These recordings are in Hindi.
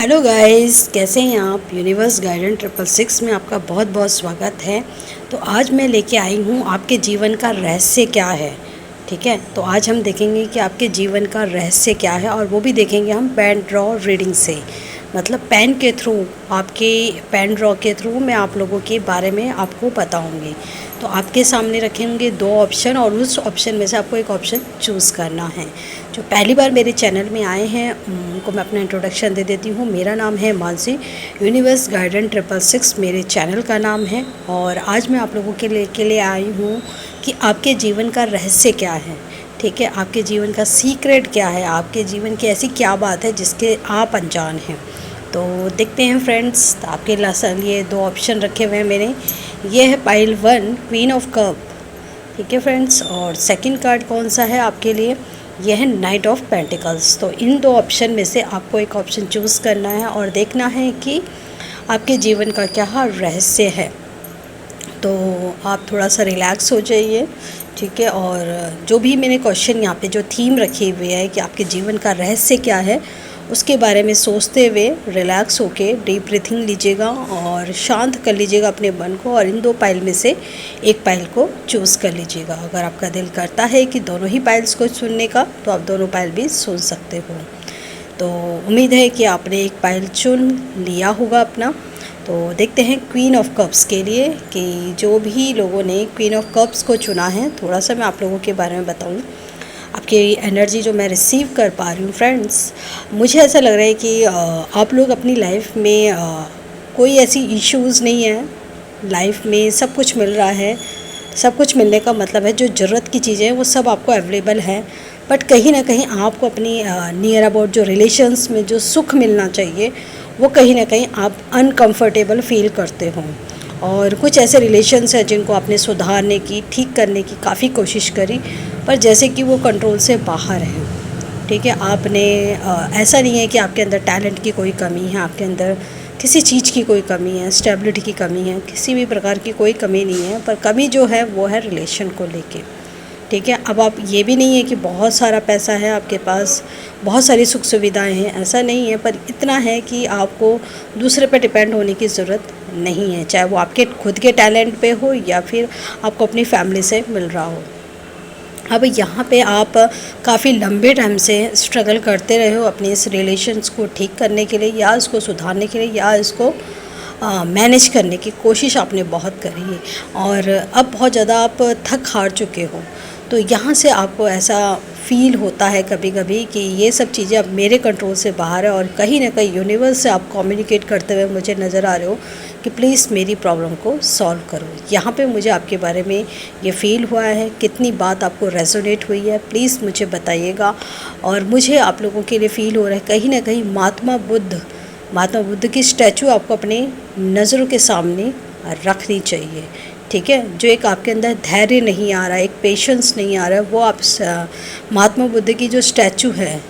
हेलो गाइस, कैसे हैं आप। यूनिवर्स गाइडेंस 666 में आपका बहुत बहुत स्वागत है। तो आज मैं लेके आई हूँ आपके जीवन का रहस्य क्या है। ठीक है, तो आज हम देखेंगे कि आपके जीवन का रहस्य क्या है, और वो भी देखेंगे हम पेन ड्रॉ रीडिंग से। मतलब पेन के थ्रू, आपके पेन ड्रॉ के थ्रू मैं आप लोगों के बारे में आपको बताऊंगी। तो आपके सामने रखेंगे दो ऑप्शन, और उस ऑप्शन में से आपको एक ऑप्शन चूज़ करना है। जो पहली बार मेरे चैनल में आए हैं उनको मैं अपना इंट्रोडक्शन दे देती हूँ। मेरा नाम है मानसी। यूनिवर्स गाइडेंस 666 मेरे चैनल का नाम है, और आज मैं आप लोगों के लिए आई हूँ कि आपके जीवन का रहस्य क्या है। ठीक है, आपके जीवन का सीक्रेट क्या है, आपके जीवन की ऐसी क्या बात है जिसके आप अनजान हैं। तो देखते हैं फ्रेंड्स। तो आपके लिए दो ऑप्शन रखे हुए हैं मेरे। ये है पाइल 1, क्वीन ऑफ कप। ठीक है फ्रेंड्स, और सेकंड कार्ड कौन सा है आपके लिए, यह है नाइट ऑफ पेंटिकल्स। तो इन दो ऑप्शन में से आपको एक ऑप्शन चूज़ करना है और देखना है कि आपके जीवन का क्या रहस्य है। तो आप थोड़ा सा रिलैक्स हो जाइए। ठीक है, और जो भी मैंने क्वेश्चन यहाँ पे जो थीम रखी हुई है कि आपके जीवन का रहस्य क्या है, उसके बारे में सोचते हुए रिलैक्स होके डीप ब्रीथिंग लीजिएगा और शांत कर लीजिएगा अपने मन को, और इन दो पाइल में से एक पाइल को चूज़ कर लीजिएगा। अगर आपका दिल करता है कि दोनों ही पाइल्स को सुनने का, तो आप दोनों पाइल भी सुन सकते हो। तो उम्मीद है कि आपने एक पाइल चुन लिया होगा अपना। तो देखते हैं क्वीन ऑफ कप्स के लिए कि जो भी लोगों ने क्वीन ऑफ कप्स को चुना है, थोड़ा सा मैं आप लोगों के बारे में बताऊं। आपकी एनर्जी जो मैं रिसीव कर पा रही हूँ फ्रेंड्स, मुझे ऐसा लग रहा है कि आप लोग अपनी लाइफ में कोई ऐसी इश्यूज़ नहीं है। लाइफ में सब कुछ मिल रहा है। सब कुछ मिलने का मतलब है जो ज़रूरत की चीज़ें हैं वो सब आपको अवेलेबल है। बट कहीं ना कहीं आपको अपनी नियर अबाउट जो रिलेशंस में जो सुख मिलना चाहिए, वो कहीं ना कहीं आप अनकंफर्टेबल फील करते हो। और कुछ ऐसे रिलेशंस हैं जिनको आपने सुधारने की, ठीक करने की काफ़ी कोशिश करी, पर जैसे कि वो कंट्रोल से बाहर है। ठीक है, आपने ऐसा नहीं है कि आपके अंदर टैलेंट की कोई कमी है, आपके अंदर किसी चीज़ की कोई कमी है, स्टेबिलिटी की कमी है, किसी भी प्रकार की कोई कमी नहीं है, पर कमी जो है वो है रिलेशन को लेके। ठीक है, अब आप ये भी नहीं है कि बहुत सारा पैसा है आपके पास, बहुत सारी सुख सुविधाएं हैं, ऐसा नहीं है, पर इतना है कि आपको दूसरे पे डिपेंड होने की ज़रूरत नहीं है, चाहे वो आपके खुद के टैलेंट पे हो या फिर आपको अपनी फैमिली से मिल रहा हो। अब यहाँ पे आप काफ़ी लंबे टाइम से स्ट्रगल करते रहे हो अपने इस रिलेशन्स को ठीक करने के लिए, या इसको सुधारने के लिए, या इसको मैनेज करने की कोशिश आपने बहुत करी है, और अब बहुत ज़्यादा आप थक हार चुके हो। तो यहाँ से आपको ऐसा फील होता है कभी कभी कि ये सब चीज़ें अब मेरे कंट्रोल से बाहर है, और कहीं ना कहीं यूनिवर्स से आप कम्युनिकेट करते हुए मुझे नज़र आ रहे हो कि प्लीज़ मेरी प्रॉब्लम को सॉल्व करो। यहाँ पे मुझे आपके बारे में ये फ़ील हुआ है, कितनी बात आपको रेजोनेट हुई है प्लीज़ मुझे बताइएगा। और मुझे आप लोगों के लिए फ़ील हो रहा है कहीं ना कहीं महात्मा बुद्ध की स्टैचू आपको अपने नज़रों के सामने रखनी चाहिए। ठीक है, जो एक आपके अंदर धैर्य नहीं आ रहा है, एक पेशेंस नहीं आ रहा है, वो आप महात्मा बुद्ध की जो स्टैचू है,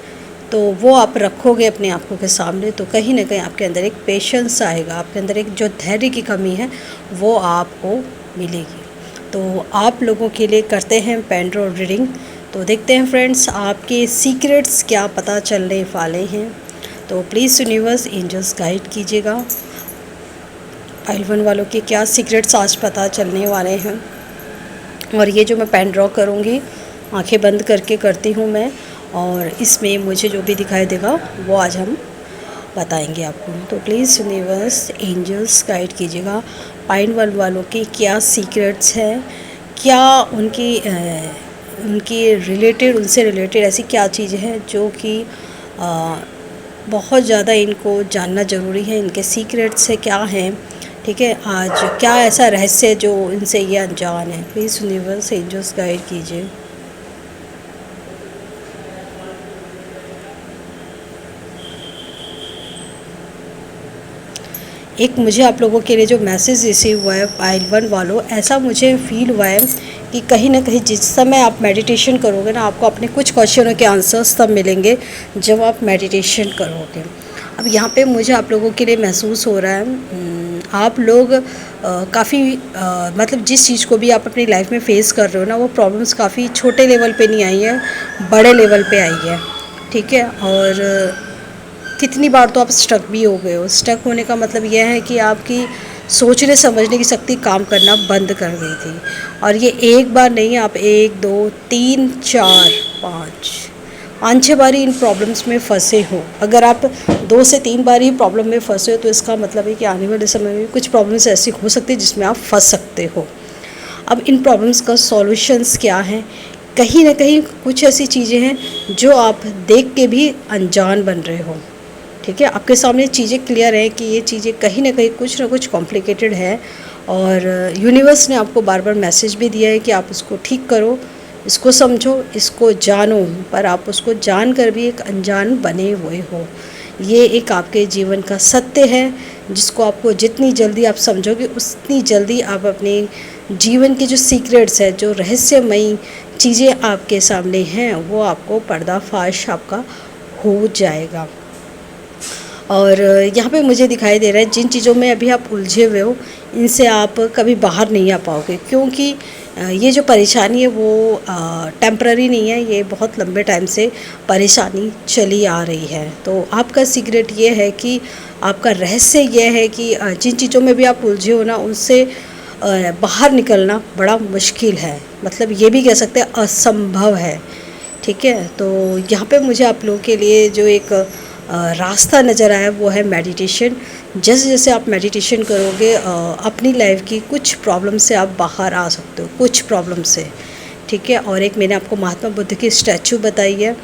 तो वो आप रखोगे अपने आँखों के सामने, तो कहीं ना कहीं आपके अंदर एक पेशेंस आएगा, आपके अंदर एक जो धैर्य की कमी है वो आपको मिलेगी। तो आप लोगों के लिए करते हैं पेन ड्रॉ रीडिंग। तो देखते हैं फ्रेंड्स आपके सीक्रेट्स क्या पता चलने वाले हैं। तो प्लीज़ यूनिवर्स एंजल्स गाइड कीजिएगा, पाइल 1 वालों के क्या सीक्रेट्स आज पता चलने वाले हैं। और ये जो मैं पेन ड्रॉ करूँगी, आंखें बंद करके करती हूँ मैं, और इसमें मुझे जो भी दिखाई देगा वो आज हम बताएंगे आपको। तो प्लीज़ यूनिवर्स एंजल्स गाइड कीजिएगा, पाइल 1 वालों के क्या सीक्रेट्स हैं, क्या उनकी रिलेटेड, उनसे रिलेटेड ऐसी क्या चीज़ें हैं जो कि बहुत ज़्यादा इनको जानना ज़रूरी है, इनके सीक्रेट्स से क्या हैं। ठीक है, आज क्या ऐसा रहस्य है जो इनसे ये अनजान है। प्लीज़ यूनिवर्स एंजल्स गाइड कीजिए। एक मुझे आप लोगों के लिए जो मैसेज रिसीव हुआ है पाइल 1 वालों, ऐसा मुझे फील हुआ है कि कहीं ना कहीं जिस समय आप मेडिटेशन करोगे ना, आपको अपने कुछ क्वेश्चनों के आंसर्स तब मिलेंगे जब आप मेडिटेशन करोगे। अब यहाँ पे मुझे आप लोगों के लिए महसूस हो रहा है आप लोग काफ़ी मतलब जिस चीज़ को भी आप अपनी लाइफ में फेस कर रहे हो ना, वो प्रॉब्लम्स काफ़ी छोटे लेवल पे नहीं आई है, बड़े लेवल पे आई है। ठीक है, और कितनी बार तो आप स्टक भी हो गए हो। स्टक होने का मतलब यह है कि आपकी सोचने समझने की शक्ति काम करना बंद कर गई थी। और ये एक बार नहीं, आप 1 2 3 4 5 5 6 बारी इन प्रॉब्लम्स में फंसे हो। अगर आप 2 से 3 बार ही प्रॉब्लम में फंसे हो तो इसका मतलब है कि आने वाले समय में कुछ प्रॉब्लम्स ऐसी हो सकती है जिसमें आप फंस सकते हो। अब इन प्रॉब्लम्स का सॉल्यूशंस क्या है? कहीं ना कहीं कुछ ऐसी चीज़ें हैं जो आप देख के भी अनजान बन रहे हो। ठीक है, आपके सामने चीज़ें क्लियर है कि ये चीज़ें कहीं ना कहीं कुछ ना कुछ कॉम्प्लिकेटेड है, और यूनिवर्स ने आपको बार बार मैसेज भी दिया है कि आप इसको ठीक करो, इसको समझो, इसको जानो, पर आप उसको जान कर भी एक अनजान बने हुए हो। ये एक आपके जीवन का सत्य है जिसको आपको जितनी जल्दी आप समझोगे उतनी जल्दी आप अपने जीवन के जो सीक्रेट्स है, जो रहस्यमयी चीज़ें आपके सामने हैं, वो आपको पर्दाफाश आपका हो जाएगा। और यहाँ पे मुझे दिखाई दे रहा है जिन चीज़ों में अभी आप उलझे हुए हो इनसे आप कभी बाहर नहीं आ पाओगे, क्योंकि ये जो परेशानी है वो टेम्प्ररी नहीं है, ये बहुत लंबे टाइम से परेशानी चली आ रही है। तो आपका सीक्रेट ये है कि आपका रहस्य ये है कि जिन चीज़ों में भी आप उलझे हो ना उनसे बाहर निकलना बड़ा मुश्किल है, मतलब ये भी कह सकते हैं असंभव है। ठीक है, तो यहाँ पे मुझे आप लोगों के लिए जो एक रास्ता नज़र आया वो है मेडिटेशन। जैसे जैसे आप मेडिटेशन करोगे अपनी लाइफ की कुछ प्रॉब्लम से आप बाहर आ सकते हो, कुछ प्रॉब्लम से। ठीक है, और एक मैंने आपको महात्मा बुद्ध की स्टैचू बताई है,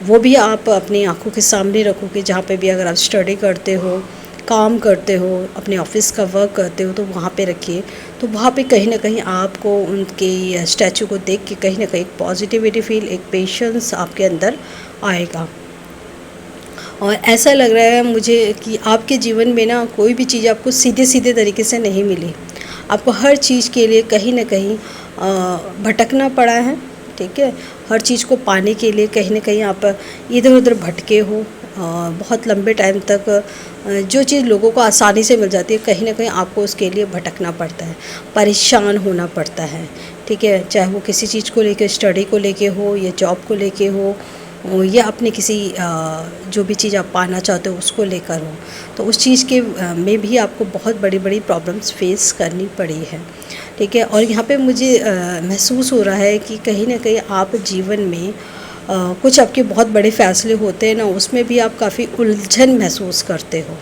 वो भी आप अपनी आंखों के सामने रखोगे। जहाँ पे भी अगर आप स्टडी करते हो, काम करते हो, अपने ऑफिस का वर्क करते हो तो वहाँ पे रखिए। तो वहाँ पे कहीं ना कहीं आपको उनके स्टैचू को देख के कहीं ना कहीं एक पॉजिटिविटी फील, एक पेशेंस आपके अंदर आएगा। और ऐसा लग रहा है मुझे कि आपके जीवन में ना कोई भी चीज़ आपको सीधे सीधे तरीके से नहीं मिली, आपको हर चीज़ के लिए कहीं ना कहीं भटकना पड़ा है। ठीक है, हर चीज़ को पाने के लिए कहीं ना कहीं आप इधर उधर भटके हो। बहुत लंबे टाइम तक जो चीज़ लोगों को आसानी से मिल जाती है कहीं ना कहीं आपको उसके लिए भटकना पड़ता है, परेशान होना पड़ता है। ठीक है, चाहे वो किसी चीज़ को लेके, स्टडी को लेके हो या जॉब को लेके हो या अपने किसी जो भी चीज़ आप पाना चाहते हो उसको लेकर हो, तो उस चीज़ के में भी आपको बहुत बड़ी बड़ी प्रॉब्लम्स फेस करनी पड़ी है। ठीक है, और यहाँ पे मुझे महसूस हो रहा है कि कहीं ना कहीं आप जीवन में कुछ आपके बहुत बड़े फ़ैसले होते हैं ना, उसमें भी आप काफ़ी उलझन महसूस करते हो।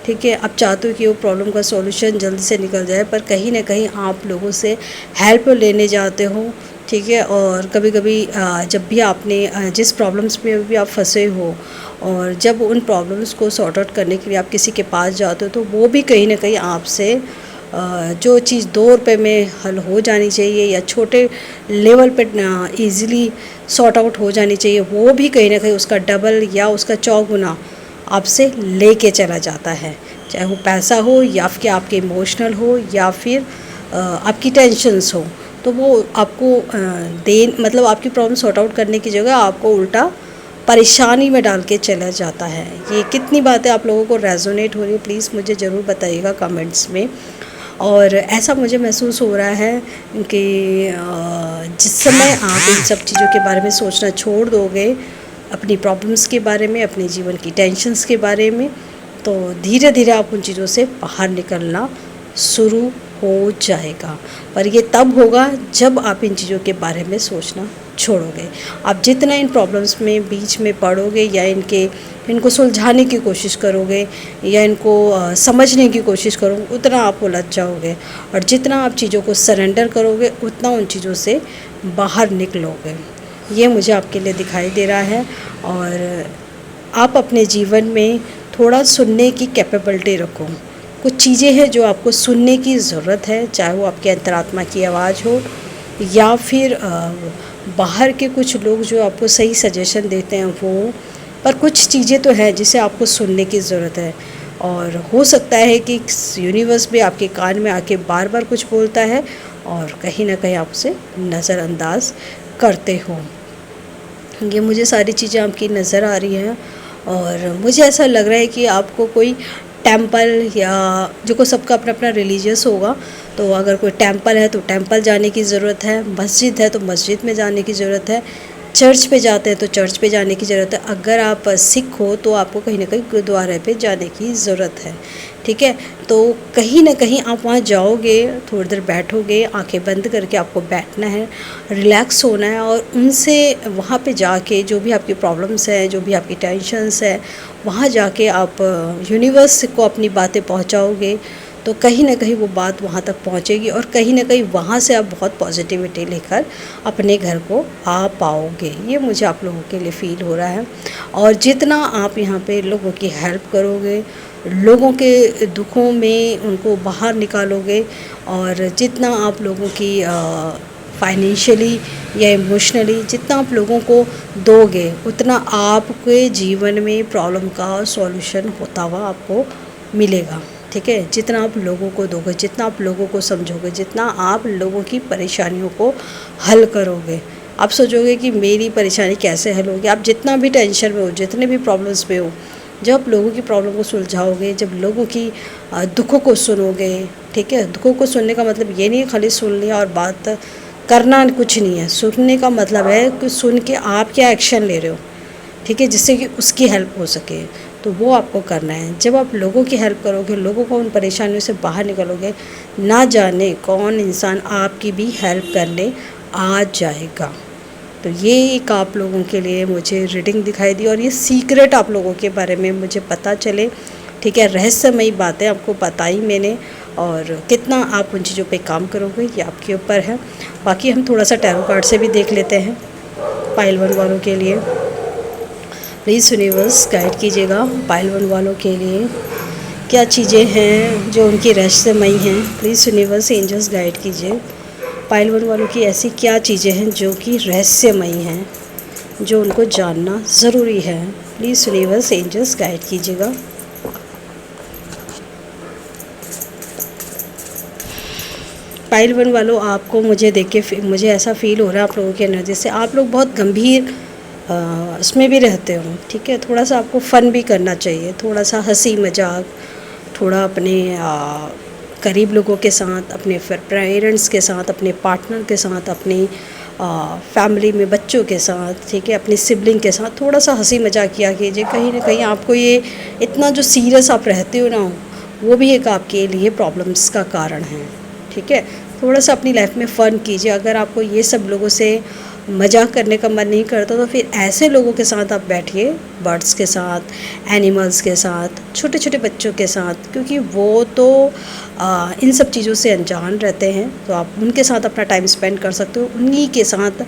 ठीक है, आप चाहते हो कि वो प्रॉब्लम का सॉल्यूशन जल्दी से निकल जाए, पर कहीं ना कहीं आप लोगों से हेल्प लेने जाते हो। ठीक है, और कभी कभी जब भी आपने जिस प्रॉब्लम्स में भी आप फंसे हो और जब उन प्रॉब्लम्स को सॉर्ट आउट करने के लिए आप किसी के पास जाते हो तो वो भी कहीं ना कहीं आपसे जो चीज़ 2 रुपए में हल हो जानी चाहिए या छोटे लेवल पे इजीली सॉर्ट आउट हो जानी चाहिए, वो भी कहीं ना कहीं उसका डबल या उसका चौगुना आपसे लेके चला जाता है। चाहे वो पैसा हो या फिर आपके इमोशनल हो या फिर आपकी टेंशन्स हो, तो वो आपको मतलब आपकी प्रॉब्लम सॉर्ट आउट करने की जगह आपको उल्टा परेशानी में डाल के चला जाता है। ये कितनी बातें आप लोगों को रेजोनेट हो रही है प्लीज़ मुझे ज़रूर बताइएगा कमेंट्स में। और ऐसा मुझे महसूस हो रहा है कि जिस समय आप इन सब चीज़ों के बारे में सोचना छोड़ दोगे, अपनी प्रॉब्लम्स के बारे में, अपने जीवन की टेंशन्स के बारे में, तो धीरे धीरे आप उन चीज़ों से बाहर निकलना शुरू हो जाएगा। पर ये तब होगा जब आप इन चीज़ों के बारे में सोचना छोड़ोगे। आप जितना इन प्रॉब्लम्स में बीच में पड़ोगे या इनको सुलझाने की कोशिश करोगे या इनको समझने की कोशिश करोगे, उतना आप उलझ जाओगे। और जितना आप चीज़ों को सरेंडर करोगे उतना उन चीज़ों से बाहर निकलोगे। ये मुझे आपके लिए दिखाई दे रहा है। और आप अपने जीवन में थोड़ा सुनने की कैपेबिलिटी रखो। कुछ चीज़ें हैं जो आपको सुनने की ज़रूरत है, चाहे वो आपके अंतरात्मा की आवाज़ हो या फिर बाहर के कुछ लोग जो आपको सही सजेशन देते हैं वो, पर कुछ चीज़ें तो हैं जिसे आपको सुनने की ज़रूरत है। और हो सकता है कि यूनिवर्स भी आपके कान में आके बार बार कुछ बोलता है और कहीं ना कहीं आप उसे नज़रअंदाज करते हो। ये मुझे सारी चीज़ें आपकी नज़र आ रही हैं और मुझे ऐसा लग रहा है कि आपको कोई टेंपल या जो को सबका अपना अपना रिलीजियस होगा, तो अगर कोई टेंपल है तो टेंपल जाने की ज़रूरत है, मस्जिद है तो मस्जिद में जाने की ज़रूरत है, चर्च पे जाते हैं तो चर्च पे जाने की ज़रूरत है। अगर आप सिख हो तो आपको कहीं ना कहीं गुरुद्वारे पे जाने की ज़रूरत है, ठीक है। तो कहीं ना कहीं आप वहाँ जाओगे, थोड़ी देर बैठोगे, आंखें बंद करके आपको बैठना है, रिलैक्स होना है, और उनसे वहाँ पे जाके जो भी आपकी प्रॉब्लम्स हैं, जो भी आपकी टेंशन्स है, वहाँ जाके आप यूनिवर्स को अपनी बातें पहुँचाओगे, तो कहीं ना कहीं वो बात वहाँ तक पहुँचेगी, और कहीं ना कहीं वहाँ से आप बहुत पॉजिटिविटी लेकर अपने घर को आ पाओगे। ये मुझे आप लोगों के लिए फ़ील हो रहा है। और जितना आप यहाँ पे लोगों की हेल्प करोगे, लोगों के दुखों में उनको बाहर निकालोगे, और जितना आप लोगों की फाइनेंशियली या इमोशनली जितना आप लोगों को दोगे, उतना आपके जीवन में प्रॉब्लम का सॉल्यूशन होता हुआ आपको मिलेगा, ठीक है। जितना आप लोगों को दोगे, जितना आप लोगों को समझोगे, जितना आप लोगों की परेशानियों को हल करोगे, आप सोचोगे कि मेरी परेशानी कैसे हल होगी। आप जितना भी टेंशन में हो, जितने भी प्रॉब्लम्स में हो, जब आप लोगों की प्रॉब्लम को सुलझाओगे, जब लोगों की दुखों को सुनोगे, ठीक है। दुखों को सुनने का मतलब ये नहीं है खाली सुन लिया और बात करना कुछ नहीं है। सुनने का मतलब है कि सुन के आप क्या एक्शन ले रहे हो, ठीक है, जिससे कि उसकी हेल्प हो सके, तो वो आपको करना है। जब आप लोगों की हेल्प करोगे, लोगों को उन परेशानियों से बाहर निकलोगे, ना जाने कौन इंसान आपकी भी हेल्प करने आ जाएगा। तो ये एक आप लोगों के लिए मुझे रीडिंग दिखाई दी, और ये सीक्रेट आप लोगों के बारे में मुझे पता चले, ठीक है। रहस्यमयी बातें आपको बताई मैंने, और कितना आप उन चीज़ों पे काम करोगे ये आपके ऊपर है। बाकी हम थोड़ा सा टैरो कार्ड से भी देख लेते हैं पाइल 1 वालों के लिए। प्लीज़ यूनिवर्स गाइड कीजिएगा पाइल 1 वालों के लिए क्या चीज़ें हैं जो उनकी रहस्यमयी हैं। प्लीज़ यूनिवर्स एंजल्स गाइड कीजिए पाइल 1 वालों की ऐसी क्या चीज़ें हैं जो कि रहस्यमयी हैं, जो उनको जानना ज़रूरी है। प्लीज़ यूनिवर्स एंजल्स गाइड कीजिएगा। पाइल 1 वालों, आपको मुझे देख के मुझे ऐसा फ़ील हो रहा है आप लोगों की एनर्जी से, आप लोग बहुत गंभीर इसमें भी रहते हो, ठीक है। थोड़ा सा आपको फ़न भी करना चाहिए, थोड़ा सा हंसी मजाक, थोड़ा अपने करीब लोगों के साथ, अपने पेरेंट्स के साथ, अपने पार्टनर के साथ, अपनी फैमिली में बच्चों के साथ, ठीक है, अपनी सिबलिंग के साथ थोड़ा सा हंसी मजाक किया कीजिए। कहीं ना कहीं आपको ये इतना जो सीरियस आप रहते हो ना, वो भी एक आपके लिए प्रॉब्लम्स का कारण है, ठीक है। थोड़ा सा अपनी लाइफ में फ़न कीजिए। अगर आपको ये सब लोगों से मजाक करने का मन नहीं करता, तो फिर ऐसे लोगों के साथ आप बैठिए, बर्ड्स के साथ, एनिमल्स के साथ, छोटे छोटे बच्चों के साथ, क्योंकि वो तो इन सब चीज़ों से अनजान रहते हैं। तो आप उनके साथ अपना टाइम स्पेंड कर सकते हो, उन्हीं के साथ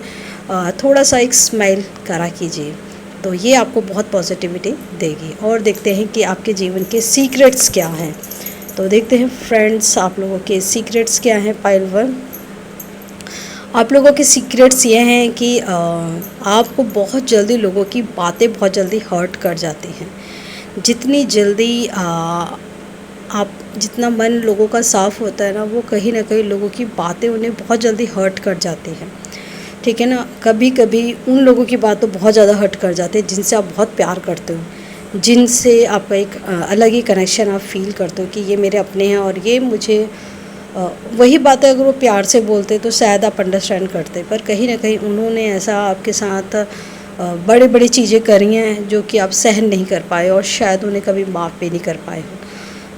थोड़ा सा एक स्माइल करा कीजिए, तो ये आपको बहुत पॉजिटिविटी देगी। और देखते हैं कि आपके जीवन के सीक्रेट्स क्या हैं। तो देखते हैं फ्रेंड्स, आप लोगों के सीक्रेट्स क्या हैं पाइल 1। आप लोगों के सीक्रेट्स ये हैं कि आपको बहुत जल्दी लोगों की बातें बहुत जल्दी हर्ट कर जाती हैं। जितनी जल्दी आप जितना मन लोगों का साफ़ होता है ना, वो कहीं ना कहीं लोगों की बातें उन्हें बहुत जल्दी हर्ट कर जाती हैं, ठीक है ना। कभी कभी उन लोगों की बात तो बहुत ज़्यादा हर्ट कर जाती है जिनसे आप बहुत प्यार करते हो, जिनसे आपका एक अलग ही कनेक्शन आप फील करते हो कि ये मेरे अपने हैं, और ये मुझे वही बातें अगर वो प्यार से बोलते तो शायद आप अंडरस्टैंड करते, पर कहीं ना कहीं उन्होंने ऐसा आपके साथ बड़ी बड़ी चीज़ें करी हैं जो कि आप सहन नहीं कर पाए, और शायद उन्हें कभी माफ़ भी नहीं कर पाए हो।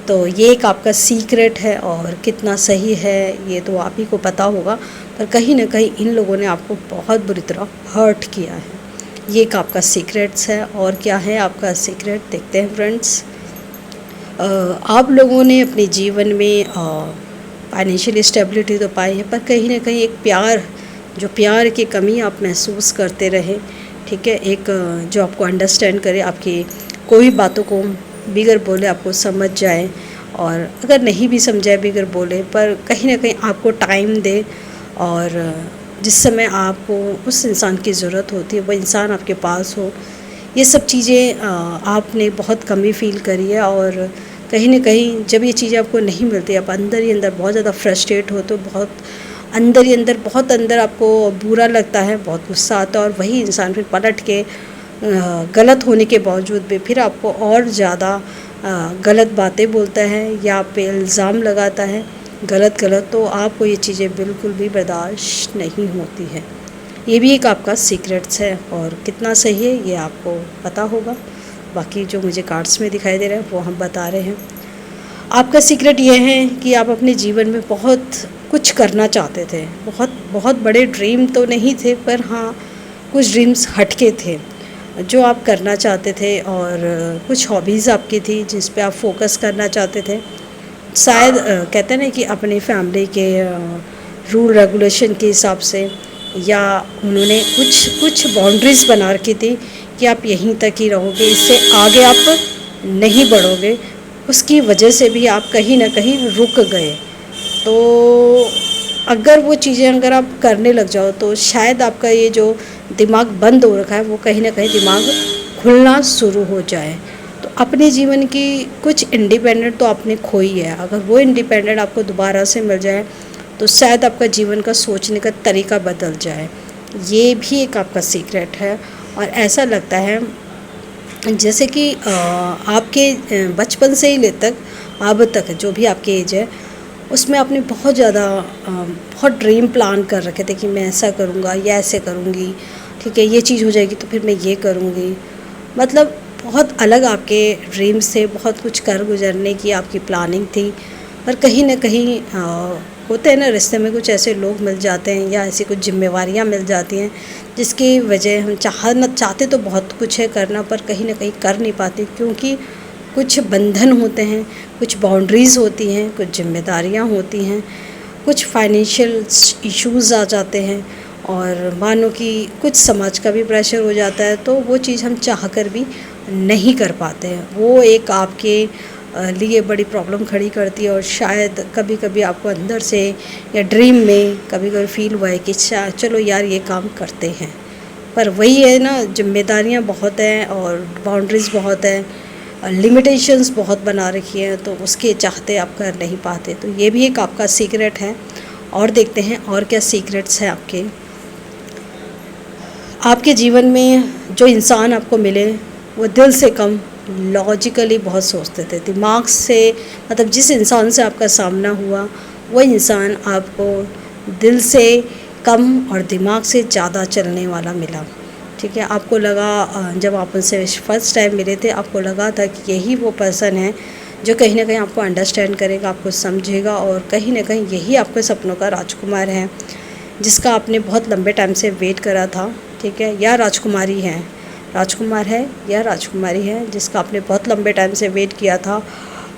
तो ये एक आपका सीक्रेट है, और कितना सही है ये तो आप ही को पता होगा, पर कहीं ना कहीं इन लोगों ने आपको बहुत बुरी तरह हर्ट किया है। ये एक आपका सीक्रेट्स है। और क्या है आपका सीक्रेट, देखते हैं फ्रेंड्स। आप लोगों ने अपने जीवन में फाइनेंशियल स्टेबिलिटी तो पाई है, पर कहीं ना कहीं एक प्यार की कमी आप महसूस करते रहे, ठीक है। एक जो आपको अंडरस्टैंड करे, आपकी कोई बातों को बिगर बोले आपको समझ जाए, और अगर नहीं भी समझाए बिगर बोले, पर कहीं ना कहीं आपको टाइम दे, और जिस समय आपको उस इंसान की ज़रूरत होती है वो इंसान आपके पास हो। ये सब चीज़ें आपने बहुत कमी फ़ील करी है, और कहीं ना कहीं जब ये चीज़ें आपको नहीं मिलती, आप अंदर ही अंदर बहुत ज़्यादा फ्रस्ट्रेट हो, तो बहुत अंदर ही अंदर, बहुत अंदर आपको बुरा लगता है, बहुत गुस्सा आता है, और वही इंसान फिर पलट के गलत होने के बावजूद भी फिर आपको और ज़्यादा गलत बातें बोलता है, या आप पे इल्ज़ाम लगाता है गलत, तो आपको ये चीज़ें बिल्कुल भी बर्दाश्त नहीं होती है। ये भी एक आपका सीक्रेट्स है, और कितना सही है ये आपको पता होगा। बाकी जो मुझे कार्ड्स में दिखाई दे रहा है वो हम बता रहे हैं। आपका सीक्रेट ये है कि आप अपने जीवन में बहुत कुछ करना चाहते थे, बहुत बहुत बड़े ड्रीम तो नहीं थे, पर हाँ कुछ ड्रीम्स हटके थे जो आप करना चाहते थे, और कुछ हॉबीज़ आपकी थी जिस पे आप फोकस करना चाहते थे। शायद कहते हैं ना कि अपनी फैमिली के रूल रेगुलेशन के हिसाब से, या उन्होंने कुछ कुछ बाउंड्रीज़ बना रखी थी कि आप यहीं तक ही रहोगे, इससे आगे आप नहीं बढ़ोगे। उसकी वजह से भी आप कहीं ना कहीं रुक गए। तो अगर वो चीज़ें अगर आप करने लग जाओ तो शायद आपका ये जो दिमाग बंद हो रखा है वो कहीं ना कहीं दिमाग खुलना शुरू हो जाए। तो अपने जीवन की कुछ इंडिपेंडेंट तो आपने खोई है, अगर वो इंडिपेंडेंट आपको दोबारा से मिल जाए तो शायद आपका जीवन का सोचने का तरीका बदल जाए। ये भी एक आपका सीक्रेट है। और ऐसा लगता है जैसे कि आपके बचपन से ही ले तक अब तक जो भी आपकी एज है उसमें आपने बहुत ज़्यादा बहुत ड्रीम प्लान कर रखे थे कि मैं ऐसा करूँगा या ऐसे करूँगी, ठीक है, ये चीज़ हो जाएगी तो फिर मैं ये करूँगी। मतलब बहुत अलग आपके ड्रीम्स थे, बहुत कुछ कर गुजरने की आपकी प्लानिंग थी। पर कहीं ना कहीं होते हैं ना रिश्ते में कुछ ऐसे लोग मिल जाते हैं या ऐसी कुछ जिम्मेवारियाँ मिल जाती हैं जिसकी वजह हम चाहते तो बहुत कुछ है करना, पर कहीं ना कहीं कर नहीं पाते, क्योंकि कुछ बंधन होते हैं, कुछ बाउंड्रीज़ होती हैं, कुछ जिम्मेदारियाँ होती हैं, कुछ फाइनेंशियल इश्यूज़ आ जाते हैं, और मानो कि कुछ समाज का भी प्रेशर हो जाता है, तो वो चीज़ हम चाह कर भी नहीं कर पाते हैं। वो एक आपके लिए बड़ी प्रॉब्लम खड़ी करती है। और शायद कभी कभी आपको अंदर से या ड्रीम में कभी कभी फील हुआ है कि चलो यार ये काम करते हैं, पर वही है ना, जिम्मेदारियाँ बहुत हैं और बाउंड्रीज़ बहुत हैं, लिमिटेशंस बहुत बना रखी हैं, तो उसके चाहते आप कर नहीं पाते। तो ये भी एक आपका सीक्रेट है। और देखते हैं और क्या सीक्रेट्स हैं आपके। आपके जीवन में जो इंसान आपको मिले वो दिल से कम लॉजिकली बहुत सोचते थे, दिमाग से, मतलब जिस इंसान से आपका सामना हुआ वो इंसान आपको दिल से कम और दिमाग से ज़्यादा चलने वाला मिला, ठीक है। आपको लगा जब आप उनसे फर्स्ट टाइम मिले थे आपको लगा था कि यही वो पर्सन है जो कहीं ना कहीं आपको अंडरस्टैंड करेगा, आपको समझेगा, और कहीं ना कहीं यही आपके सपनों का राजकुमार है जिसका आपने बहुत लंबे टाइम से वेट करा था, ठीक है, या राजकुमारी है, राजकुमार है या राजकुमारी है जिसका आपने बहुत लंबे टाइम से वेट किया था।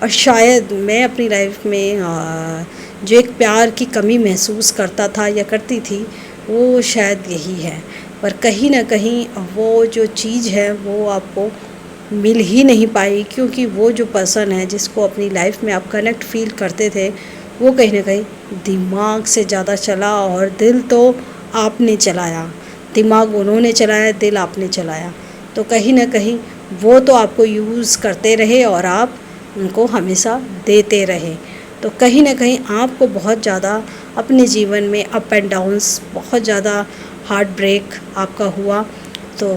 और शायद मैं अपनी लाइफ में जो एक प्यार की कमी महसूस करता था या करती थी वो शायद यही है, पर कहीं ना कहीं वो जो चीज़ है वो आपको मिल ही नहीं पाई, क्योंकि वो जो पर्सन है जिसको अपनी लाइफ में आप कनेक्ट फील करते थे वो कहीं ना कहीं दिमाग से ज़्यादा चला, और दिल तो आपने चलाया, दिमाग उन्होंने चलाया, दिल आपने चलाया। तो कहीं ना कहीं वो तो आपको यूज़ करते रहे और आप उनको हमेशा देते रहे। तो कहीं ना कहीं आपको बहुत ज़्यादा अपने जीवन में अप एंड डाउन्स, बहुत ज़्यादा हार्ट ब्रेक आपका हुआ। तो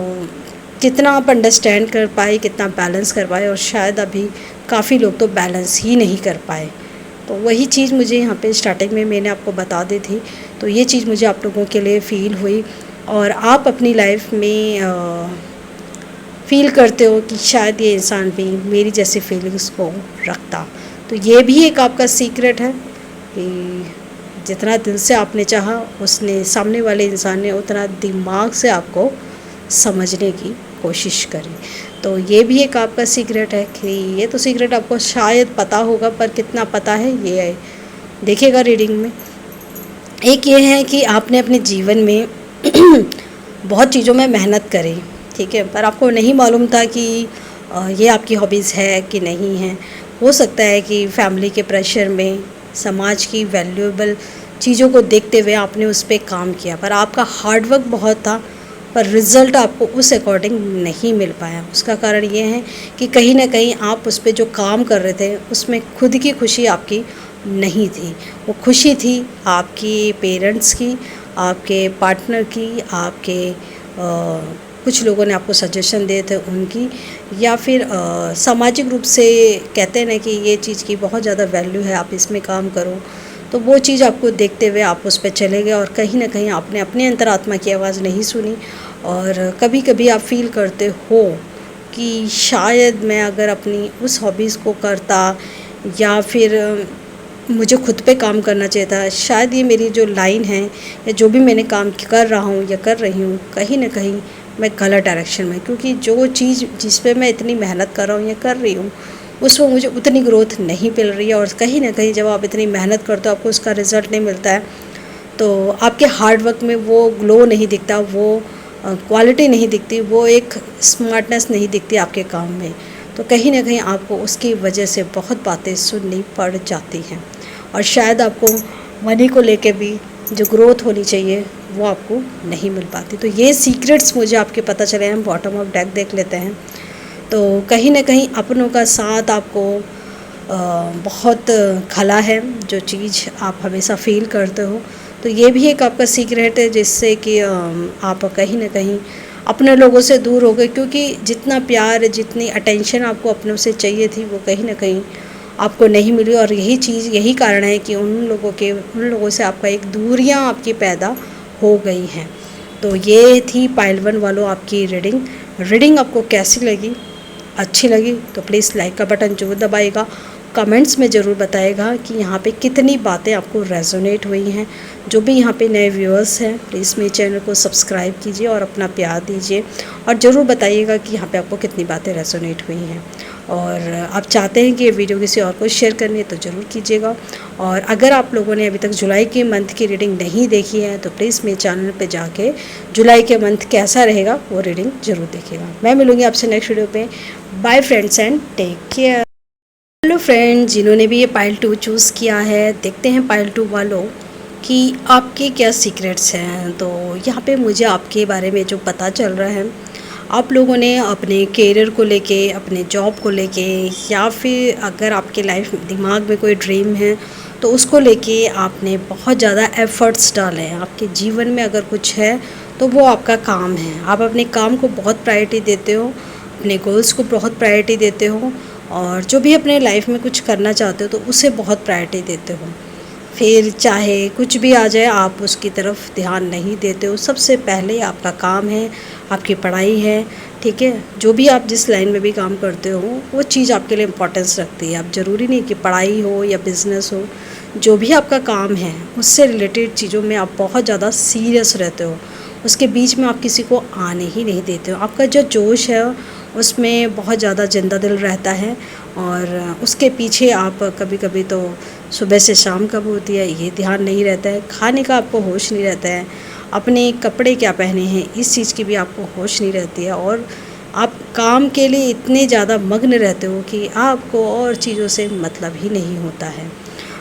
कितना आप अंडरस्टैंड कर पाए, कितना बैलेंस कर पाए, और शायद अभी काफ़ी लोग तो बैलेंस ही नहीं कर पाए। तो वही चीज़ मुझे यहाँ पे स्टार्टिंग में मैंने आपको बता दी थी, तो ये चीज़ मुझे आप लोगों के लिए फ़ील हुई, और आप अपनी लाइफ में फ़ील करते हो कि शायद ये इंसान भी मेरी जैसी फीलिंग्स को रखता। तो ये भी एक आपका सीक्रेट है कि जितना दिल से आपने चाहा उसने, सामने वाले इंसान ने उतना दिमाग से आपको समझने की कोशिश करी। तो ये भी एक आपका सीक्रेट है कि ये तो सीक्रेट आपको शायद पता होगा, पर कितना पता है ये देखिएगा रीडिंग में। एक ये है कि आपने अपने जीवन में बहुत चीज़ों में मेहनत करी, ठीक है, पर आपको नहीं मालूम था कि ये आपकी हॉबीज़ है कि नहीं है। हो सकता है कि फैमिली के प्रेशर में, समाज की वैल्यूएबल चीज़ों को देखते हुए आपने उस पर काम किया, पर आपका हार्डवर्क बहुत था, पर रिज़ल्ट आपको उस अकॉर्डिंग नहीं मिल पाया। उसका कारण ये है कि कहीं ना कहीं आप उस पर जो काम कर रहे थे उसमें खुद की खुशी आपकी नहीं थी। वो खुशी थी आपकी पेरेंट्स की, आपके पार्टनर की, आपके कुछ लोगों ने आपको सजेशन दिए थे उनकी, या फिर सामाजिक रूप से कहते हैं ना कि ये चीज़ की बहुत ज़्यादा वैल्यू है, आप इसमें काम करो। तो वो चीज़ आपको देखते हुए आप उस पे चले गए और कहीं ना कहीं आपने अपने अंतरात्मा की आवाज़ नहीं सुनी। और कभी कभी आप फील करते हो कि शायद मैं अगर अपनी उस हॉबीज़ को करता, या फिर मुझे खुद पे काम करना चाहिए था, शायद ये मेरी जो लाइन है या जो भी मैंने काम कर रहा हूँ या कर रही हूँ, कहीं ना कहीं मैं गलत डायरेक्शन में, क्योंकि जो चीज़ जिस पे मैं इतनी मेहनत कर रहा हूँ या कर रही हूँ उसमें मुझे उतनी ग्रोथ नहीं मिल रही है। और कहीं ना कहीं जब आप इतनी मेहनत करते हो आपको उसका रिज़ल्ट नहीं मिलता है, तो आपके हार्ड वर्क में वो ग्लो नहीं दिखता, वो क्वालिटी नहीं दिखती, वो एक स्मार्टनेस नहीं दिखती आपके काम में। तो कहीं ना कहीं आपको उसकी वजह से बहुत बातें सुननी पड़ जाती हैं, और शायद आपको मनी को लेके भी जो ग्रोथ होनी चाहिए वो आपको नहीं मिल पाती। तो ये सीक्रेट्स मुझे आपके पता चले हैं। बॉटम ऑफ डेक देख लेते हैं। तो कहीं ना कहीं अपनों का साथ आपको बहुत खला है, जो चीज़ आप हमेशा फील करते हो। तो ये भी एक आपका सीक्रेट है जिससे कि आप कहीं ना कहीं अपने लोगों से दूर हो गए, क्योंकि जितना प्यार जितनी अटेंशन आपको अपनों से चाहिए थी वो कहीं ना कहीं आपको नहीं मिली। और यही कारण है कि उन लोगों से आपका एक दूरियां आपकी पैदा हो गई हैं। तो ये थी पाइल 1 वालों आपकी रीडिंग आपको कैसी लगी? अच्छी लगी तो प्लीज़ लाइक का बटन जरूर दबाइएगा। कमेंट्स में ज़रूर बताइएगा कि यहाँ पे कितनी बातें आपको रेजोनेट हुई हैं। जो भी यहाँ पे नए व्यूअर्स हैं प्लीज़ मेरे चैनल को सब्सक्राइब कीजिए और अपना प्यार दीजिए, और ज़रूर बताइएगा कि यहाँ पे आपको कितनी बातें रेजोनेट हुई हैं। और आप चाहते हैं कि ये वीडियो किसी और को शेयर करनी है तो ज़रूर कीजिएगा। और अगर आप लोगों ने अभी तक जुलाई के मंथ की रीडिंग नहीं देखी है तो प्लीज़ मेरे चैनल पे जाके जुलाई के मंथ कैसा रहेगा वो रीडिंग ज़रूर देखिएगा। मैं मिलूँगी आपसे नेक्स्ट वीडियो पे। Bye friends and take care. Hello friends, जिन्होंने भी ये पाइल 2 चूज़ किया है, देखते हैं पाइल 2 वालों कि आपके क्या सीक्रेट्स हैं। तो यहाँ पे मुझे आपके बारे में जो पता चल रहा है, आप लोगों ने अपने करियर को लेके, अपने जॉब को लेके, या फिर अगर आपके लाइफ दिमाग में कोई ड्रीम है तो उसको लेके आपने बहुत ज़्यादा एफ़र्ट्स डाले हैं। आपके जीवन में अगर कुछ है तो वो आपका काम है। आप अपने काम को बहुत प्रायोरिटी देते हो, अपने गोल्स को बहुत प्रायोरिटी देते हो, और जो भी अपने लाइफ में कुछ करना चाहते हो तो उसे बहुत प्रायोरिटी देते हो। फिर चाहे कुछ भी आ जाए आप उसकी तरफ ध्यान नहीं देते हो। सबसे पहले आपका काम है, आपकी पढ़ाई है, ठीक है। जो भी आप जिस लाइन में भी काम करते हो वो चीज़ आपके लिए इम्पोर्टेंस रखती है। आप ज़रूरी नहीं कि पढ़ाई हो या बिज़नेस हो, जो भी आपका काम है उससे रिलेटेड चीज़ों में आप बहुत ज़्यादा सीरियस रहते हो। उसके बीच में आप किसी को आने ही नहीं देते हो। आपका जो जोश है उसमें बहुत ज़्यादा जिंदा दिल रहता है, और उसके पीछे आप कभी कभी तो सुबह से शाम कब होती है ये ध्यान नहीं रहता है। खाने का आपको होश नहीं रहता है, अपने कपड़े क्या पहने हैं इस चीज़ की भी आपको होश नहीं रहती है, और आप काम के लिए इतने ज़्यादा मग्न रहते हो कि आपको और चीज़ों से मतलब ही नहीं होता है।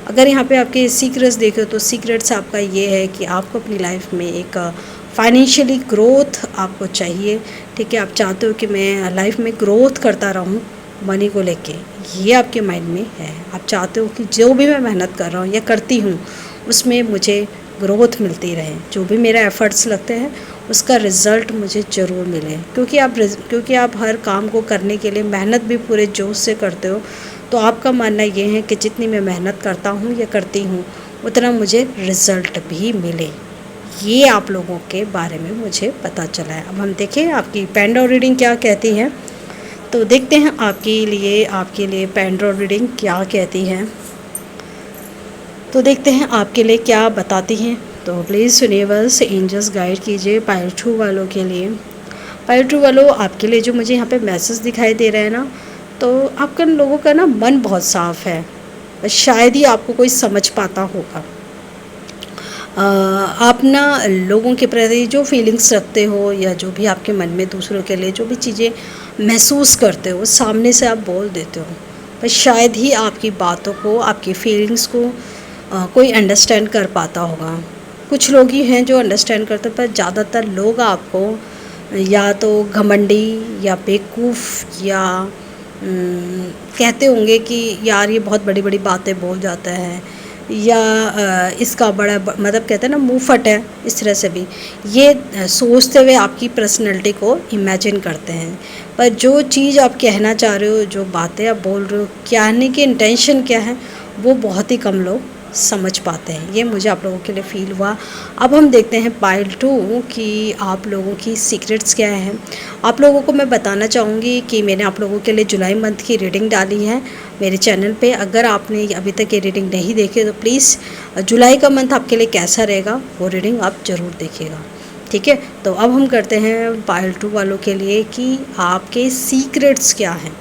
अगर यहाँ पे आपके सीक्रेट्स देखे तो सीक्रेट्स आपका ये है कि आपको अपनी लाइफ में एक फाइनेंशियली ग्रोथ आपको चाहिए, ठीक है। आप चाहते हो कि मैं लाइफ में ग्रोथ करता रहूं मनी को लेके, ये आपके माइंड में है। आप चाहते हो कि जो भी मैं मेहनत कर रहा हूँ या करती हूँ उसमें मुझे ग्रोथ मिलती रहे, जो भी मेरा एफ़र्ट्स लगते हैं उसका रिज़ल्ट मुझे ज़रूर मिले, क्योंकि आप हर काम को करने के लिए मेहनत भी पूरे जोश से करते हो। तो आपका मानना ये है कि जितनी मैं मेहनत करता हूँ या करती हूँ उतना मुझे रिज़ल्ट भी मिले। ये आप लोगों के बारे में मुझे पता चला है। अब हम देखें आपकी पेंडो रीडिंग क्या कहती है। तो देखते हैं आपके लिए पेंडो रीडिंग क्या कहती है। तो देखते हैं आपके लिए क्या बताती हैं। तो प्लीज़ सुनिए, बस एंजल्स गाइड कीजिए पाइल 2 वालों के लिए। पाइल 2 वालों आपके लिए जो मुझे यहाँ पे मैसेज दिखाई दे रहा है ना, तो आपका लोगों का ना मन बहुत साफ़ है, शायद ही आपको कोई समझ पाता होगा। आप ना लोगों के प्रति जो फीलिंग्स रखते हो या जो भी आपके मन में दूसरों के लिए जो भी चीज़ें महसूस करते हो सामने से आप बोल देते हो, पर शायद ही आपकी बातों को, आपकी फीलिंग्स को कोई अंडरस्टैंड कर पाता होगा। कुछ लोग ही हैं जो अंडरस्टैंड करते हैं, पर ज़्यादातर लोग आपको या तो घमंडी या बेवकूफ़ या कहते होंगे कि यार ये बहुत बड़ी बड़ी बातें बोल जाता है, या इसका बड़ा मतलब कहते हैं ना मुँह फट है, इस तरह से भी ये सोचते हुए आपकी पर्सनैलिटी को इमेजिन करते हैं। पर जो चीज़ आप कहना चाह रहे हो, जो बातें आप बोल रहे हो, कहने की इंटेंशन क्या है वो बहुत ही कम लोग समझ पाते हैं। ये मुझे आप लोगों के लिए फ़ील हुआ। अब हम देखते हैं पार्ट 2 कि आप लोगों की सीक्रेट्स क्या हैं। आप लोगों को मैं बताना चाहूँगी कि मैंने आप लोगों के लिए जुलाई मंथ की रीडिंग डाली है मेरे चैनल पे। अगर आपने अभी तक ये रीडिंग नहीं देखी तो प्लीज़ जुलाई का मंथ आपके लिए कैसा रहेगा वो रीडिंग आप ज़रूर देखिएगा, ठीक है। तो अब हम करते हैं पार्ट 2 वालों के लिए कि आपके सीक्रेट्स क्या हैं।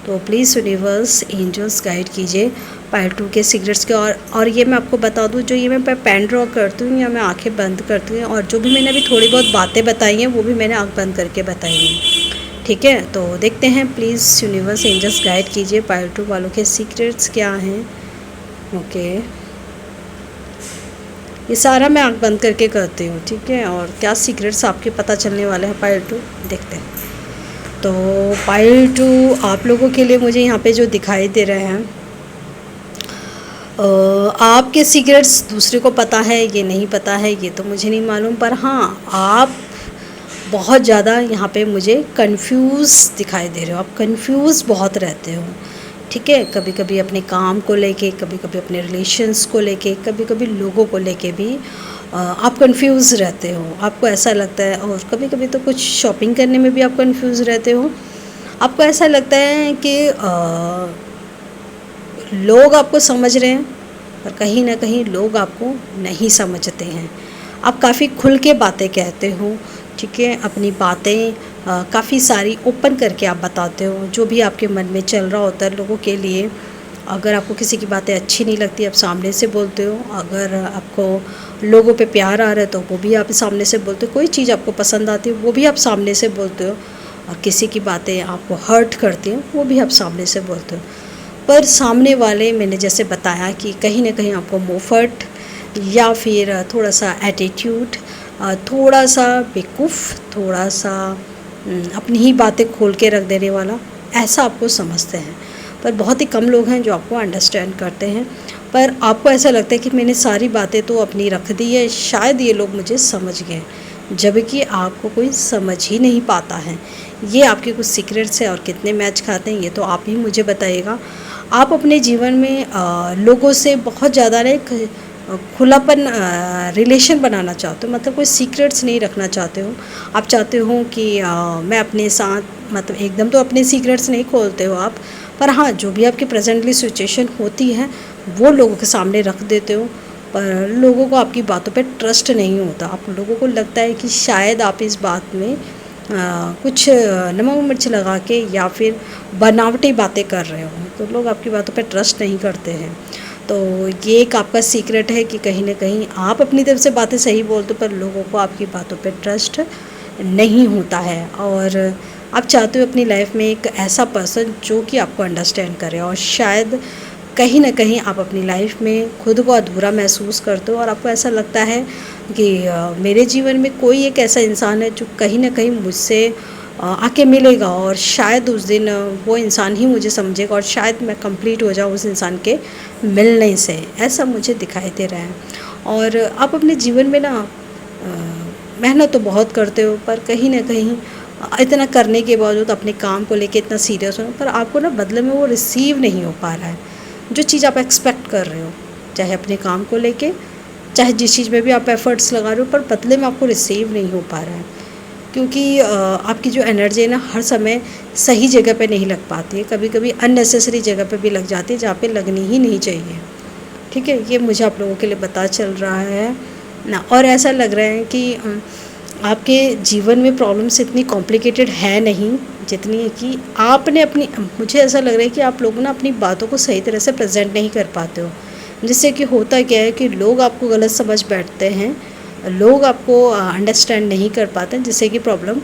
तो प्लीज़ यूनिवर्स एंजल्स गाइड कीजिए पार्ट 2 के सीक्रेट्स के। और ये मैं आपको बता दूँ, जो ये मैं पेन ड्रॉ करती हूँ या मैं आंखें बंद करती हूँ, और जो भी मैंने अभी थोड़ी बहुत बातें बताई हैं वो भी मैंने आँख बंद करके बताई हैं, ठीक है। तो देखते हैं, प्लीज़ यूनिवर्स एंजल्स गाइड कीजिए पार्ट 2 वालों के सीक्रेट्स क्या हैं। ओके, ये सारा मैं आँख बंद करके करती हूँ, ठीक है। और क्या सीक्रेट्स आपके पता चलने वाले हैं पार्ट 2 देखते हैं। तो पार्ट 2 आप लोगों के लिए मुझे यहाँ पे जो दिखाई दे रहे हैं, आपके सीक्रेट्स दूसरे को पता है ये नहीं पता है ये तो मुझे नहीं मालूम, पर हाँ आप बहुत ज़्यादा यहाँ पे मुझे कंफ्यूज दिखाई दे रहे हो। आप कंफ्यूज बहुत रहते हो, ठीक है। कभी कभी अपने काम को लेके, कभी कभी अपने रिलेशंस को लेके, कभी कभी लोगों को लेके भी आप कंफ्यूज रहते हो। आपको ऐसा लगता है, और कभी कभी तो कुछ शॉपिंग करने में भी आप कंफ्यूज रहते हो। आपको ऐसा लगता है कि लोग आपको समझ रहे हैं, पर कहीं ना कहीं लोग आपको नहीं समझते हैं। आप काफ़ी खुल के बातें कहते हो, ठीक है। अपनी बातें काफ़ी सारी ओपन करके आप बताते हो, जो भी आपके मन में चल रहा होता है लोगों के लिए। अगर आपको किसी की बातें अच्छी नहीं लगती आप सामने से बोलते हो। अगर आपको लोगों पे प्यार आ रहा है तो वो भी आप सामने से बोलते हो। कोई चीज़ आपको पसंद आती है वो भी आप सामने से बोलते हो। और किसी की बातें आपको हर्ट करती हैं वो भी आप सामने से बोलते हो। पर सामने वाले, मैंने जैसे बताया कि कहीं ना कहीं आपको मुँहफट या फिर थोड़ा सा एटीट्यूड, थोड़ा सा बेवकूफ़, थोड़ा सा अपनी ही बातें खोल के रख देने वाला, ऐसा आपको समझते हैं। पर बहुत ही कम लोग हैं जो आपको अंडरस्टैंड करते हैं। पर आपको ऐसा लगता है कि मैंने सारी बातें तो अपनी रख दी है, शायद ये लोग मुझे समझ गए, जबकि आपको कोई समझ ही नहीं पाता है। ये आपके कुछ सीक्रेट्स हैं, और कितने मैच खाते हैं ये तो आप ही मुझे बताइएगा। आप अपने जीवन में लोगों से बहुत ज़्यादा ना एक खुलापन रिलेशन बनाना चाहते हो, मतलब कोई सीक्रेट्स नहीं रखना चाहते हो। आप चाहते हो कि मैं अपने साथ, मतलब एकदम तो अपने सीक्रेट्स नहीं खोलते हो आप, पर हाँ जो भी आपकी प्रेजेंटली सिचुएशन होती है वो लोगों के सामने रख देते हो। पर लोगों को आपकी बातों पे ट्रस्ट नहीं होता। आप लोगों को लगता है कि शायद आप इस बात में कुछ नमक मिर्च लगा के या फिर बनावटी बातें कर रहे हो, तो लोग आपकी बातों पे ट्रस्ट नहीं करते हैं। तो ये एक आपका सीक्रेट है कि कहीं ना कहीं आप अपनी तरफ से बातें सही बोलते हो, पर लोगों को आपकी बातों पे ट्रस्ट नहीं होता है। और आप चाहते हो अपनी लाइफ में एक ऐसा पर्सन जो कि आपको अंडरस्टैंड करे, और शायद कहीं ना कहीं आप अपनी लाइफ में खुद को अधूरा महसूस करते हो, और आपको ऐसा लगता है कि मेरे जीवन में कोई एक ऐसा इंसान है जो कहीं ना कहीं मुझसे आके मिलेगा, और शायद उस दिन वो इंसान ही मुझे समझेगा, और शायद मैं कंप्लीट हो जाऊँ उस इंसान के मिलने से। ऐसा मुझे दिखाई दे रहा है। और आप अपने जीवन में ना मेहनत तो बहुत करते हो, पर कहीं ना कहीं इतना करने के बावजूद अपने काम को लेके इतना सीरियस हो, पर आपको ना बदले में वो रिसीव नहीं हो पा रहा है जो चीज़ आप एक्सपेक्ट कर रहे हो, चाहे अपने काम को लेके, चाहे जिस चीज़ में भी आप एफर्ट्स लगा रहे हो, पर बदले में आपको रिसीव नहीं हो पा रहा है। क्योंकि आपकी जो एनर्जी है ना हर समय सही जगह पे नहीं लग पाती है, कभी कभी अननेसेसरी जगह पे भी लग जाती है जहाँ पे लगनी ही नहीं चाहिए, ठीक है। ये मुझे आप लोगों के लिए पता चल रहा है ना। और ऐसा लग रहा है कि आपके जीवन में प्रॉब्लम्स इतनी कॉम्प्लिकेटेड है नहीं जितनी है कि आपने अपनी, मुझे ऐसा लग रहा है कि आप लोग ना अपनी बातों को सही तरह से प्रेजेंट नहीं कर पाते हो, जिससे कि होता क्या है कि लोग आपको गलत समझ बैठते हैं, लोग आपको अंडरस्टैंड नहीं कर पाते, जिससे कि प्रॉब्लम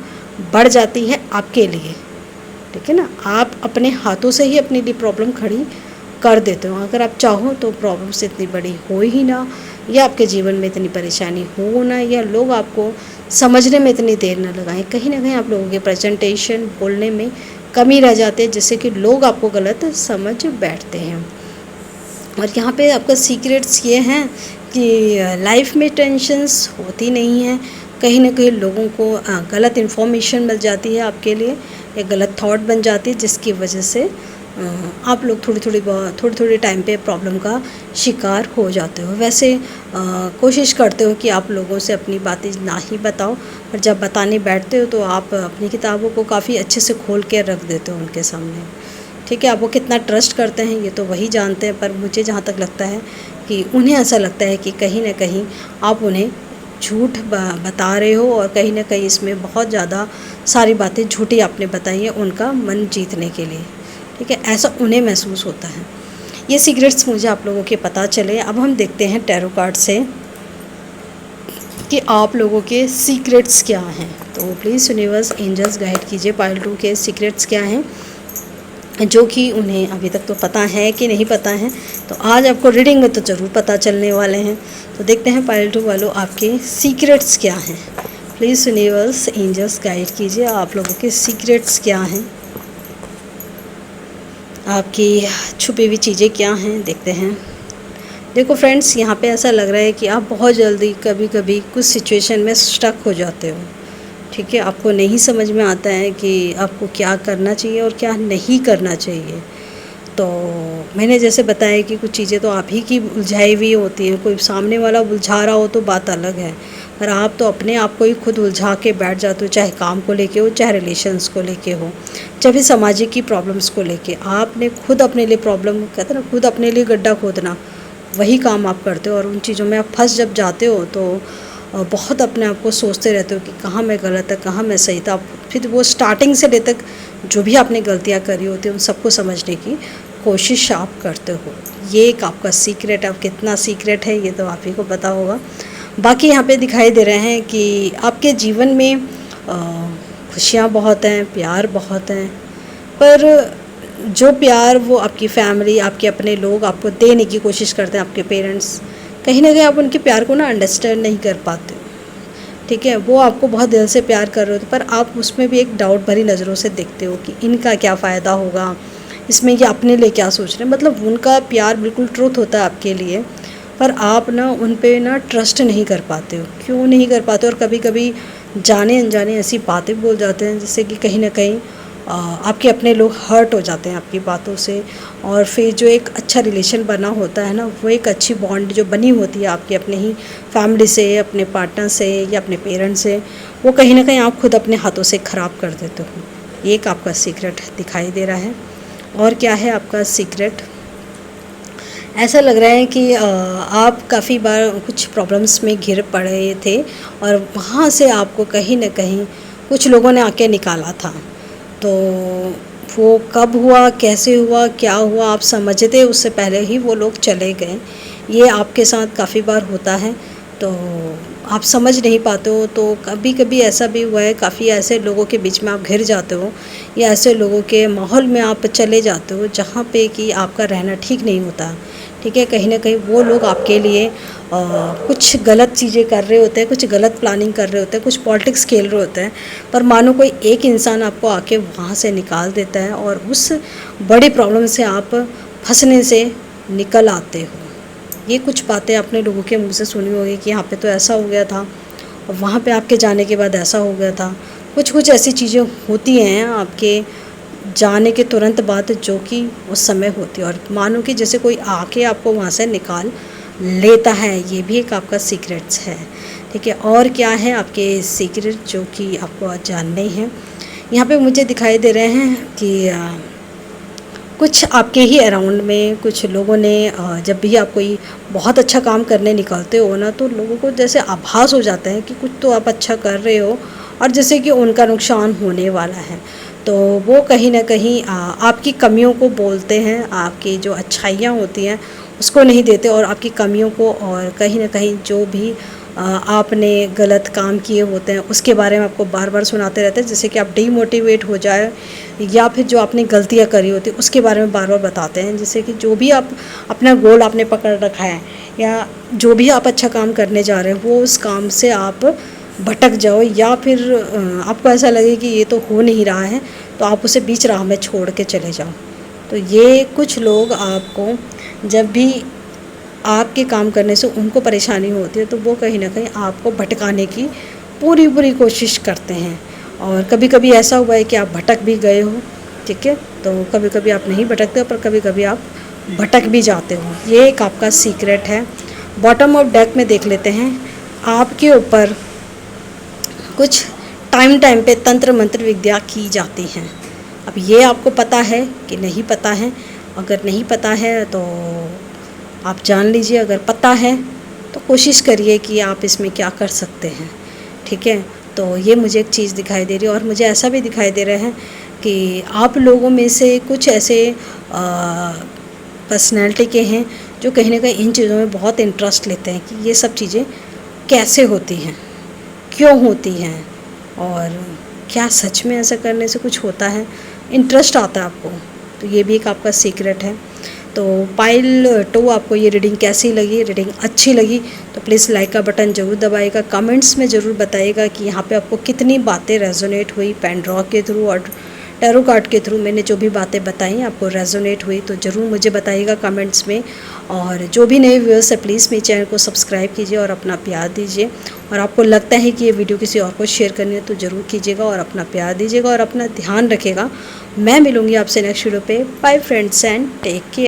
बढ़ जाती है आपके लिए, ठीक है ना। आप अपने हाथों से ही अपने लिए प्रॉब्लम खड़ी कर देते हो। अगर आप चाहो तो प्रॉब्लम्स इतनी बड़ी हो ही ना, या आपके जीवन में इतनी परेशानी हो ना, या लोग आपको समझने में इतनी देर ना लगाएं। कहीं ना कहीं आप लोगों के प्रेजेंटेशन, बोलने में कमी रह जाते हैं, जिससे कि लोग आपको गलत समझ बैठते हैं। और यहाँ पे आपका सीक्रेट्स ये हैं कि लाइफ में टेंशन्स होती नहीं हैं। कहीं ना कहीं लोगों को गलत इन्फॉर्मेशन मिल जाती है आपके लिए, एक गलत थॉट बन जाती है, जिसकी वजह से आप लोग थोड़ी थोड़ी टाइम पे प्रॉब्लम का शिकार हो जाते हो। वैसे कोशिश करते हो कि आप लोगों से अपनी बातें ना ही बताओ, और जब बताने बैठते हो तो आप अपनी किताबों को काफ़ी अच्छे से खोल के रख देते हो उनके सामने। ठीक है, आप वो कितना ट्रस्ट करते हैं ये तो वही जानते हैं, पर मुझे जहाँ तक लगता है कि उन्हें ऐसा लगता है कि कहीं न कहीं आप उन्हें झूठ बता रहे हो, और कहीं न कहीं इसमें बहुत ज़्यादा सारी बातें झूठी आपने बताई हैं उनका मन जीतने के लिए। ठीक है, ऐसा उन्हें महसूस होता है। ये सीक्रेट्स मुझे आप लोगों के पता चले। अब हम देखते हैं टैरो कार्ड से कि आप लोगों के सीक्रेट्स क्या हैं। तो प्लीज़ यूनिवर्स एंजल्स गाइड कीजिए पाइल 2 के सीक्रेट्स क्या हैं, जो कि उन्हें अभी तक तो पता है कि नहीं पता है। तो आज आपको रीडिंग में तो ज़रूर पता चलने वाले हैं। तो देखते हैं पाइल 2 वालों आपके सीक्रेट्स क्या हैं। प्लीज़ यूनिवर्स एंजल्स गाइड कीजिए आप लोगों के सीक्रेट्स क्या हैं, आपकी छुपी हुई चीज़ें क्या हैं। देखते हैं। देखो फ्रेंड्स, यहाँ पे ऐसा लग रहा है कि आप बहुत जल्दी कभी कभी कुछ सिचुएशन में स्टक हो जाते हो। ठीक है, आपको नहीं समझ में आता है कि आपको क्या करना चाहिए और क्या नहीं करना चाहिए। तो मैंने जैसे बताया कि कुछ चीज़ें तो आप ही की उलझाई हुई होती हैं, कोई सामने वाला उलझा रहा हो तो बात अलग है, पर आप तो अपने आप को ही खुद उलझा के बैठ जाते हो, चाहे काम को लेके हो, चाहे रिलेशंस को लेके हो, चाहे भी सामाजिक की प्रॉब्लम्स को लेके। आपने खुद अपने लिए प्रॉब्लम, कहते हैं ना, खुद अपने लिए गड्ढा खोदना, वही काम आप करते हो। और उन चीज़ों में आप फंस जब जाते हो तो बहुत अपने आप को सोचते रहते हो कि कहाँ मैं गलत है, कहाँ मैं सही था। फिर वो स्टार्टिंग से ले तक जो भी आपने गलतियाँ करी होती हैं उन सबको समझने की कोशिश आप करते हो। ये एक आपका सीक्रेट है। अब कितना सीक्रेट है ये तो आप ही को पता होगा। बाकी यहाँ पे दिखाई दे रहे हैं कि आपके जीवन में खुशियाँ बहुत हैं, प्यार बहुत हैं, पर जो प्यार वो आपकी फैमिली, आपके अपने लोग आपको देने की कोशिश करते हैं, आपके पेरेंट्स, कहीं ना कहीं आप उनके प्यार को ना अंडरस्टैंड नहीं कर पाते हो। ठीक है, वो आपको बहुत दिल से प्यार कर रहे होते, पर आप उसमें भी एक डाउट भरी नज़रों से देखते हो कि इनका क्या फ़ायदा होगा, इसमें ये अपने लिए क्या सोच रहे हैं। मतलब उनका प्यार बिल्कुल ट्रूथ होता है आपके लिए, पर आप ना उन पे ना ट्रस्ट नहीं कर पाते हो। क्यों नहीं कर पाते? और कभी कभी जाने अनजाने ऐसी बातें बोल जाते हैं जिससे कि कहीं ना कहीं आपके अपने लोग हर्ट हो जाते हैं आपकी बातों से। और फिर जो एक अच्छा रिलेशन बना होता है ना, वो एक अच्छी बॉन्ड जो बनी होती है आपके अपने ही फैमिली से, अपने पार्टनर से या अपने पेरेंट्स से, वो कहीं ना कहीं आप खुद अपने हाथों से ख़राब कर देते हो। एक आपका सीक्रेट दिखाई दे रहा है। और क्या है आपका सीक्रेट? ऐसा लग रहा है कि आप काफ़ी बार कुछ प्रॉब्लम्स में घिर पड़े थे, और वहाँ से आपको कहीं ना कहीं कुछ लोगों ने आके निकाला था। तो वो कब हुआ, कैसे हुआ, क्या हुआ, आप समझते उससे पहले ही वो लोग चले गए। ये आपके साथ काफ़ी बार होता है, तो आप समझ नहीं पाते हो। तो कभी कभी ऐसा भी हुआ है, काफ़ी ऐसे लोगों के बीच में आप घिर जाते हो, या ऐसे लोगों के माहौल में आप चले जाते हो जहाँ पे कि आपका रहना ठीक नहीं होता। ठीक है, कहीं ना कहीं वो लोग आपके लिए कुछ गलत चीज़ें कर रहे होते हैं, कुछ गलत प्लानिंग कर रहे होते हैं, कुछ पॉलिटिक्स खेल रहे होते हैं, पर मानो कोई एक इंसान आपको आके वहाँ से निकाल देता है, और उस बड़ी प्रॉब्लम से आप फंसने से निकल आते हो। ये कुछ बातें आपने लोगों के मुँह से सुनी होगी कि यहाँ पे तो ऐसा हो गया था, और वहाँ पे आपके जाने के बाद ऐसा हो गया था। कुछ ऐसी चीज़ें होती हैं आपके जाने के तुरंत बाद, जो कि उस समय होती है, और मानो कि जैसे कोई आके आपको वहाँ से निकाल लेता है। ये भी एक आपका सीक्रेट्स है। ठीक है, और क्या है आपके सीक्रेट जो कि आपको आज जानने हैं? यहाँ पे मुझे दिखाई दे रहे हैं कि कुछ आपके ही अराउंड में कुछ लोगों ने जब भी आप कोई बहुत अच्छा काम करने निकलते हो ना, तो लोगों को जैसे आभास हो जाता है कि कुछ तो आप अच्छा कर रहे हो, और जैसे कि उनका नुकसान होने वाला है। तो वो कहीं ना कहीं आपकी कमियों को बोलते हैं, आपकी जो अच्छाइयाँ होती हैं उसको नहीं देते, और आपकी कमियों को, और कहीं ना कहीं जो भी आपने गलत काम किए होते हैं उसके बारे में आपको बार बार सुनाते रहते हैं, जिससे कि आप डीमोटिवेट हो जाए, या फिर जो आपने गलतियां करी होती है उसके बारे में बार बार बताते हैं, जिससे कि जो भी आप अपना गोल आपने पकड़ रखा है, या जो भी आप अच्छा काम करने जा रहे हो, वो उस काम से आप भटक जाओ, या फिर आपको ऐसा लगे कि ये तो हो नहीं रहा है, तो आप उसे बीच राह में छोड़ के चले जाओ। तो ये कुछ लोग आपको जब भी आपके काम करने से उनको परेशानी होती है, तो वो कहीं ना कहीं आपको भटकाने की पूरी कोशिश करते हैं। और कभी कभी ऐसा हुआ है कि आप भटक भी गए हो। ठीक है, तो कभी कभी आप नहीं भटकते हो, पर कभी कभी आप भटक भी जाते हो। ये एक आपका सीक्रेट है। बॉटम ऑफ डेक में देख लेते हैं, आपके ऊपर कुछ टाइम टाइम पे तंत्र मंत्र विद्या की जाती हैं। अब ये आपको पता है कि नहीं पता है? अगर नहीं पता है तो आप जान लीजिए, अगर पता है तो कोशिश करिए कि आप इसमें क्या कर सकते हैं। ठीक है, तो ये मुझे एक चीज़ दिखाई दे रही है, और मुझे ऐसा भी दिखाई दे रहा है कि आप लोगों में से कुछ ऐसे पर्सनैलिटी के हैं जो कहीं ना कहीं इन चीज़ों में बहुत इंटरेस्ट लेते हैं कि ये सब चीज़ें कैसे होती हैं, क्यों होती हैं, और क्या सच में ऐसा करने से कुछ होता है, इंटरेस्ट आता है आपको। तो ये भी एक आपका सीक्रेट है। तो पाइल 2 आपको ये रीडिंग कैसी लगी? रीडिंग अच्छी लगी तो प्लीज़ लाइक का बटन ज़रूर दबाइएगा। कमेंट्स में ज़रूर बताइएगा कि यहाँ पे आपको कितनी बातें रेजोनेट हुई पेन ड्रॉ के थ्रू और टैरो कार्ड के थ्रू। मैंने जो भी बातें बताई आपको रेजोनेट हुई तो ज़रूर मुझे बताइएगा कमेंट्स में। और जो भी नए व्यूअर्स है प्लीज़ मेरे चैनल को सब्सक्राइब कीजिए और अपना प्यार दीजिए। और आपको लगता है कि ये वीडियो किसी और को शेयर करनी है तो ज़रूर कीजिएगा और अपना प्यार दीजिएगा और अपना ध्यान रखिएगा। मैं मिलूँगी आपसे नेक्स्ट वीडियो पे। Bye friends and take care.